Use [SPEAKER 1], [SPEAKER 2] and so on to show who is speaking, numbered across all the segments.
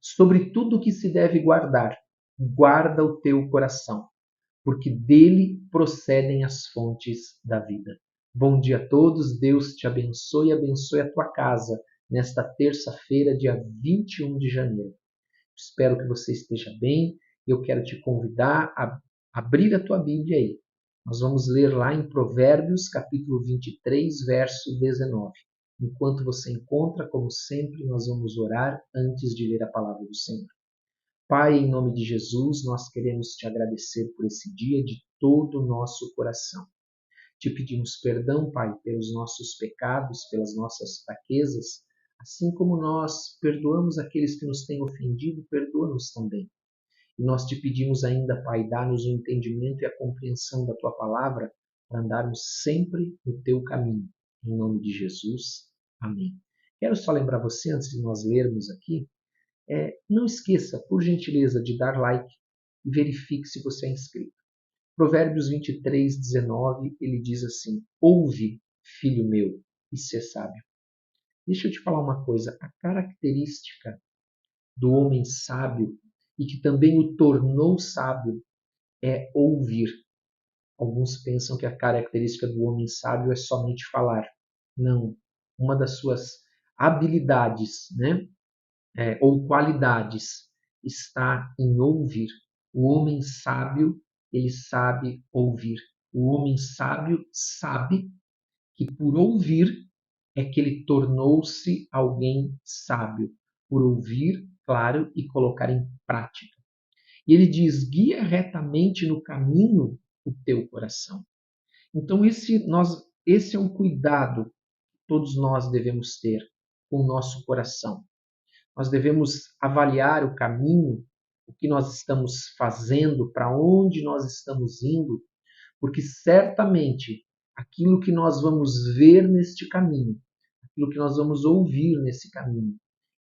[SPEAKER 1] sobre tudo o que se deve guardar, guarda o teu coração, porque dele procedem as fontes da vida. Bom dia a todos, Deus te abençoe e abençoe a tua casa nesta terça-feira, dia 21 de janeiro. Espero que você esteja bem. Eu quero te convidar a abrir a tua Bíblia aí. Nós vamos ler lá em Provérbios, capítulo 23, verso 19. Enquanto você encontra, como sempre, nós vamos orar antes de ler a palavra do Senhor. Pai, em nome de Jesus, nós queremos te agradecer por esse dia de todo o nosso coração. Te pedimos perdão, Pai, pelos nossos pecados, pelas nossas fraquezas, assim como nós perdoamos aqueles que nos têm ofendido, perdoa-nos também. E nós te pedimos ainda, Pai, dá-nos o entendimento e a compreensão da Tua palavra para andarmos sempre no Teu caminho. Em nome de Jesus. Amém. Quero só lembrar você, antes de nós lermos aqui, não esqueça, por gentileza, de dar like e verifique se você é inscrito. Provérbios 23, 19, ele diz assim: ouve, filho meu, e sê sábio. Deixa eu te falar uma coisa, a característica do homem sábio e que também o tornou sábio é ouvir. Alguns pensam que a característica do homem sábio é somente falar. Não. Uma das suas habilidades, né, ou qualidades está em ouvir. O homem sábio, ele sabe ouvir. O homem sábio sabe que por ouvir é que ele tornou-se alguém sábio. Por ouvir, claro, e colocar em prática. E ele diz: guia retamente no caminho o teu coração. Então esse é um cuidado que todos nós devemos ter com o nosso coração. Nós devemos avaliar o caminho, o que nós estamos fazendo, para onde nós estamos indo, porque certamente aquilo que nós vamos ver neste caminho, aquilo que nós vamos ouvir nesse caminho,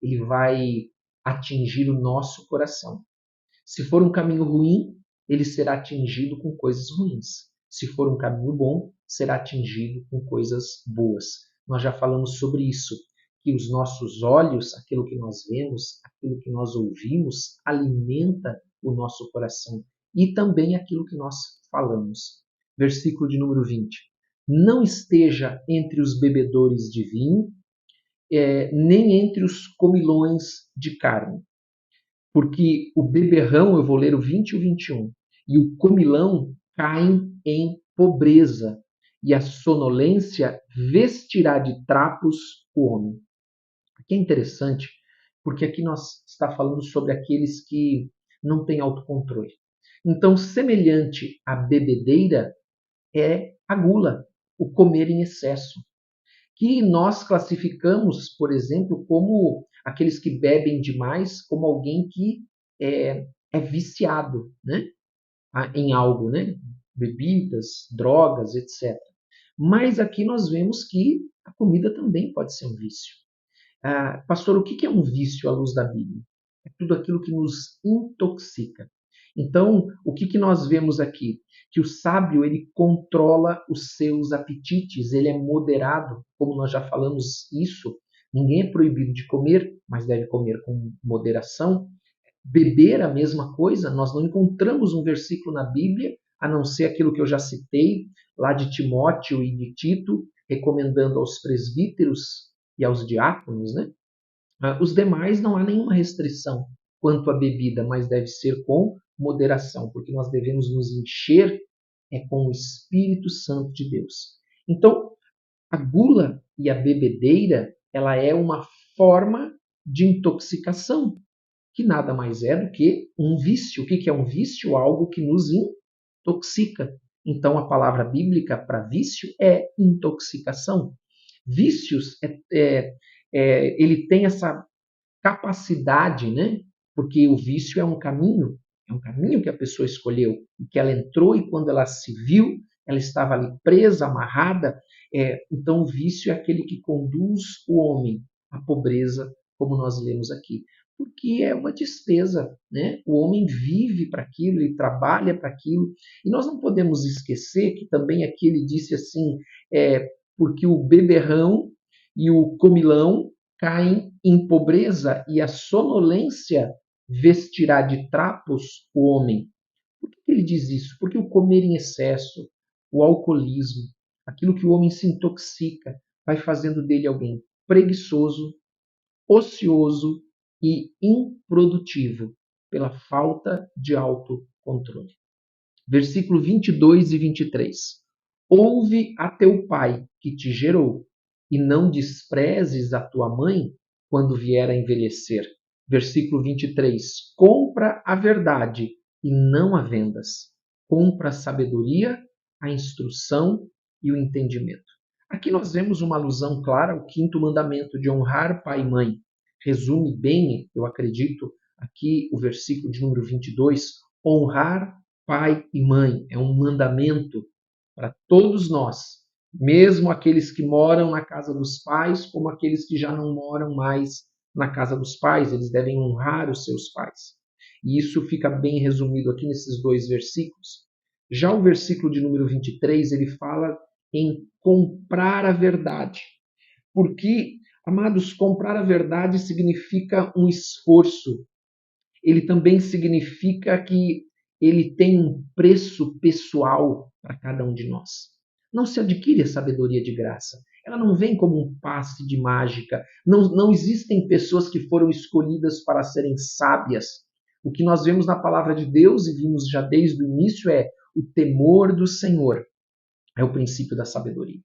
[SPEAKER 1] ele vai atingir o nosso coração. Se for um caminho ruim, ele será atingido com coisas ruins. Se for um caminho bom, será atingido com coisas boas. Nós já falamos sobre isso, que os nossos olhos, aquilo que nós vemos, aquilo que nós ouvimos, alimenta o nosso coração e também aquilo que nós falamos. Versículo de número 20. Não esteja entre os bebedores de vinho, nem entre os comilões de carne. Porque o beberrão, eu vou ler o 20 e o 21, e o comilão caem em pobreza, e a sonolência vestirá de trapos o homem. Aqui é interessante, porque aqui nós está falando sobre aqueles que não têm autocontrole. Então, semelhante à bebedeira é a gula, o comer em excesso, que nós classificamos, por exemplo, como aqueles que bebem demais, como alguém que é viciado, né, em algo, né, bebidas, drogas, etc. Mas aqui nós vemos que a comida também pode ser um vício. Pastor, o que é um vício à luz da Bíblia? É tudo aquilo que nos intoxica. Então, o que nós vemos aqui? Que o sábio, ele controla os seus apetites, ele é moderado, como nós já falamos isso. Ninguém é proibido de comer, mas deve comer com moderação. Beber a mesma coisa, nós não encontramos um versículo na Bíblia, a não ser aquilo que eu já citei, lá de Timóteo e de Tito, recomendando aos presbíteros e aos diáconos, né? Os demais não há nenhuma restrição quanto à bebida, mas deve ser com moderação, porque nós devemos nos encher com o Espírito Santo de Deus. Então, a gula e a bebedeira, ela é uma forma de intoxicação, que nada mais é do que um vício. O que é um vício? Algo que nos intoxica. Então, a palavra bíblica para vício é intoxicação. Vícios, ele tem essa capacidade, né? Porque o vício é um caminho que a pessoa escolheu e que ela entrou e quando ela se viu, ela estava ali presa, amarrada. Então, o vício é aquele que conduz o homem à pobreza, como nós lemos aqui. Porque é uma despesa, né? O homem vive para aquilo, ele trabalha para aquilo. E nós não podemos esquecer que também aqui ele disse assim, porque o beberrão e o comilão caem em pobreza e a sonolência vestirá de trapos o homem. Por que ele diz isso? Porque o comer em excesso, o alcoolismo, aquilo que o homem se intoxica, vai fazendo dele alguém preguiçoso, ocioso e improdutivo pela falta de autocontrole. Versículo 22 e 23. Ouve a teu pai que te gerou, e não desprezes a tua mãe quando vier a envelhecer. Versículo 23. Compra a verdade e não a vendas. Compra a sabedoria, a instrução e o entendimento. Aqui nós vemos uma alusão clara ao quinto mandamento de honrar pai e mãe. Resume bem, eu acredito, aqui o versículo de número 22. Honrar pai e mãe é um mandamento para todos nós, mesmo aqueles que moram na casa dos pais, como aqueles que já não moram mais na casa dos pais, eles devem honrar os seus pais. E isso fica bem resumido aqui nesses dois versículos. Já o versículo de número 23, ele fala em comprar a verdade. Porque, amados, comprar a verdade significa um esforço. Ele também significa que ele tem um preço pessoal para cada um de nós. Não se adquire a sabedoria de graça. Ela não vem como um passe de mágica. Não existem pessoas que foram escolhidas para serem sábias. O que nós vemos na palavra de Deus e vimos já desde o início é o temor do Senhor. É o princípio da sabedoria.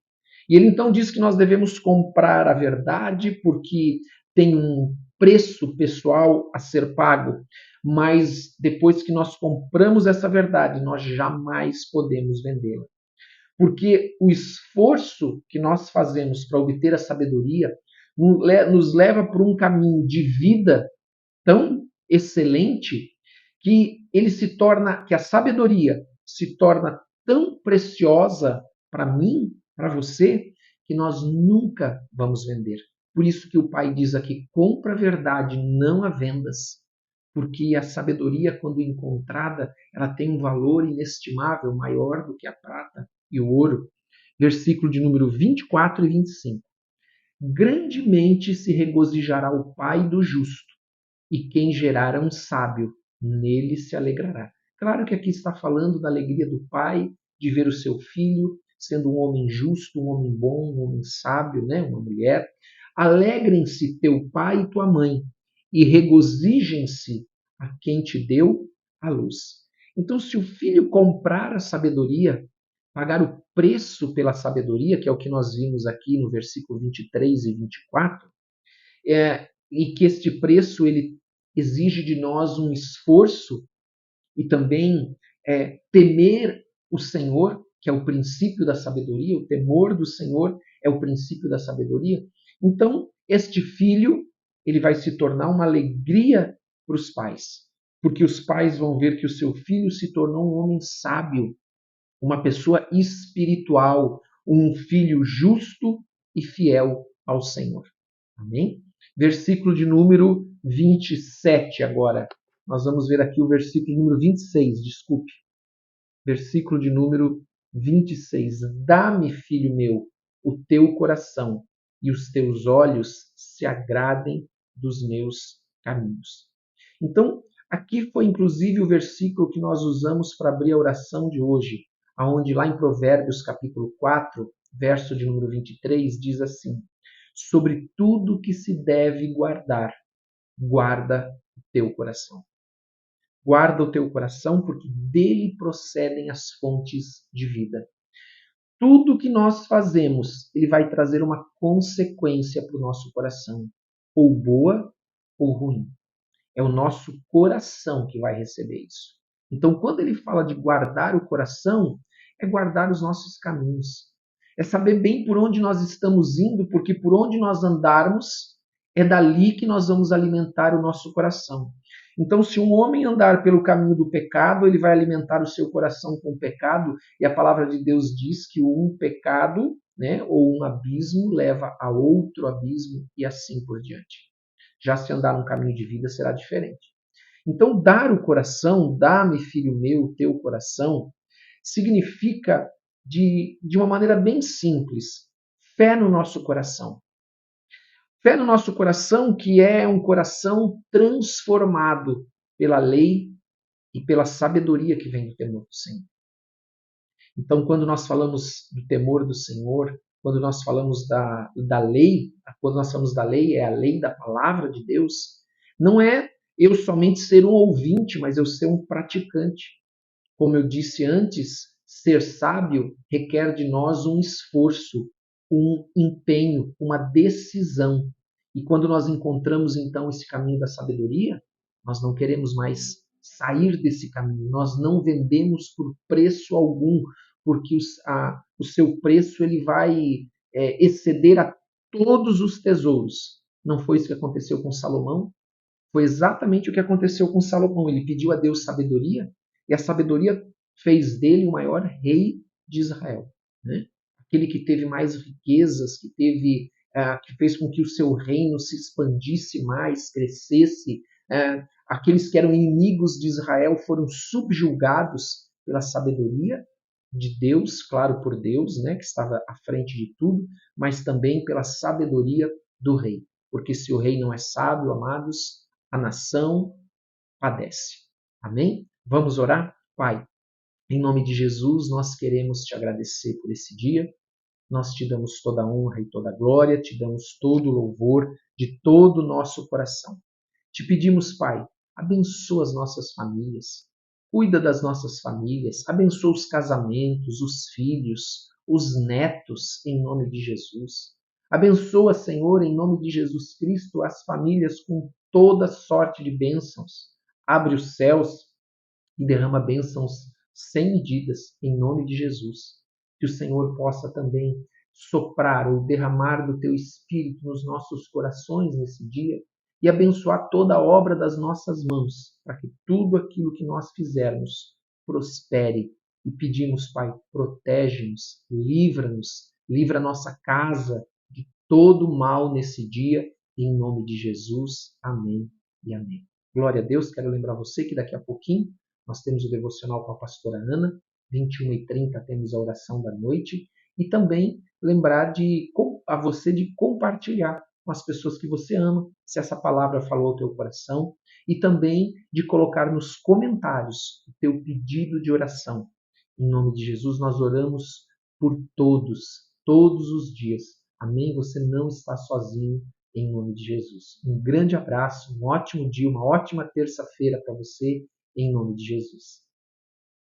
[SPEAKER 1] E ele então diz que nós devemos comprar a verdade porque tem um preço pessoal a ser pago, mas depois que nós compramos essa verdade, nós jamais podemos vendê-la. Porque o esforço que nós fazemos para obter a sabedoria nos leva por um caminho de vida tão excelente que a sabedoria se torna tão preciosa para mim, para você, que nós nunca vamos vender. Por isso que o pai diz aqui: compra a verdade, não a vendas. Porque a sabedoria, quando encontrada, ela tem um valor inestimável, maior do que a prata e o ouro. Versículo de número 24 e 25. Grandemente se regozijará o pai do justo, e quem gerar um sábio, nele se alegrará. Claro que aqui está falando da alegria do pai de ver o seu filho sendo um homem justo, um homem bom, um homem sábio, né? Uma mulher. Alegrem-se teu pai e tua mãe, e regozijem-se a quem te deu a luz. Então, se o filho comprar a sabedoria, pagar o preço pela sabedoria, que é o que nós vimos aqui no versículo 23 e 24, e que este preço ele exige de nós um esforço e também temer o Senhor, que é o princípio da sabedoria, o temor do Senhor é o princípio da sabedoria. Então, este filho ele vai se tornar uma alegria para os pais, porque os pais vão ver que o seu filho se tornou um homem sábio, uma pessoa espiritual, um filho justo e fiel ao Senhor. Amém? Versículo de número 27 agora. Nós vamos ver aqui o versículo número 26, desculpe. Versículo de número 26. Dá-me, filho meu, o teu coração, e os teus olhos se agradem dos meus caminhos. Então, aqui foi inclusive o versículo que nós usamos para abrir a oração de hoje, aonde lá em Provérbios capítulo 4, verso de número 23, diz assim: sobre tudo que se deve guardar, guarda o teu coração. Guarda o teu coração, porque dele procedem as fontes de vida. Tudo que nós fazemos, ele vai trazer uma consequência para o nosso coração, ou boa ou ruim. É o nosso coração que vai receber isso. Então, quando ele fala de guardar o coração, é guardar os nossos caminhos. É saber bem por onde nós estamos indo, porque por onde nós andarmos, é dali que nós vamos alimentar o nosso coração. Então, se um homem andar pelo caminho do pecado, ele vai alimentar o seu coração com o pecado, e a palavra de Deus diz que um pecado, né, ou um abismo leva a outro abismo e assim por diante. Já se andar num caminho de vida será diferente. Então, dar o coração, dá-me, filho meu, o teu coração, significa, de uma maneira bem simples, fé no nosso coração. Fé no nosso coração, que é um coração transformado pela lei e pela sabedoria que vem do temor do Senhor. Então, quando nós falamos do temor do Senhor, quando nós falamos da lei, quando nós falamos da lei, é a lei da palavra de Deus, não é eu somente ser um ouvinte, mas eu ser um praticante. Como eu disse antes, ser sábio requer de nós um esforço, um empenho, uma decisão. E quando nós encontramos então esse caminho da sabedoria, nós não queremos mais sair desse caminho. Nós não vendemos por preço algum, porque o seu preço ele vai exceder a todos os tesouros. Não foi isso que aconteceu com Salomão? Foi exatamente o que aconteceu com Salomão. Ele pediu a Deus sabedoria e a sabedoria fez dele o maior rei de Israel, né? Aquele que teve mais riquezas, que fez com que o seu reino se expandisse mais, crescesse. Aqueles que eram inimigos de Israel foram subjugados pela sabedoria de Deus, claro, por Deus, né, que estava à frente de tudo, mas também pela sabedoria do rei. Porque se o rei não é sábio, amados, a nação padece. Amém? Vamos orar? Pai, em nome de Jesus, nós queremos te agradecer por esse dia. Nós te damos toda a honra e toda a glória, te damos todo o louvor de todo o nosso coração. Te pedimos, Pai, abençoa as nossas famílias, cuida das nossas famílias, abençoa os casamentos, os filhos, os netos, em nome de Jesus. Abençoa, Senhor, em nome de Jesus Cristo, as famílias com toda sorte de bênçãos. Abre os céus e derrama bênçãos sem medidas, em nome de Jesus. Que o Senhor possa também soprar ou derramar do teu Espírito nos nossos corações nesse dia e abençoar toda a obra das nossas mãos, para que tudo aquilo que nós fizermos prospere. E pedimos, Pai, protege-nos, livra-nos, livra a nossa casa de todo mal nesse dia, em nome de Jesus. Amém e amém. Glória a Deus. Quero lembrar você que daqui a pouquinho nós temos o devocional com a pastora Ana, 21h30 temos a oração da noite, e também lembrar a você de compartilhar com as pessoas que você ama, se essa palavra falou ao teu coração, e também de colocar nos comentários o teu pedido de oração. Em nome de Jesus, nós oramos por todos, todos os dias. Amém? Você não está sozinho, em nome de Jesus. Um grande abraço, um ótimo dia, uma ótima terça-feira para você, em nome de Jesus.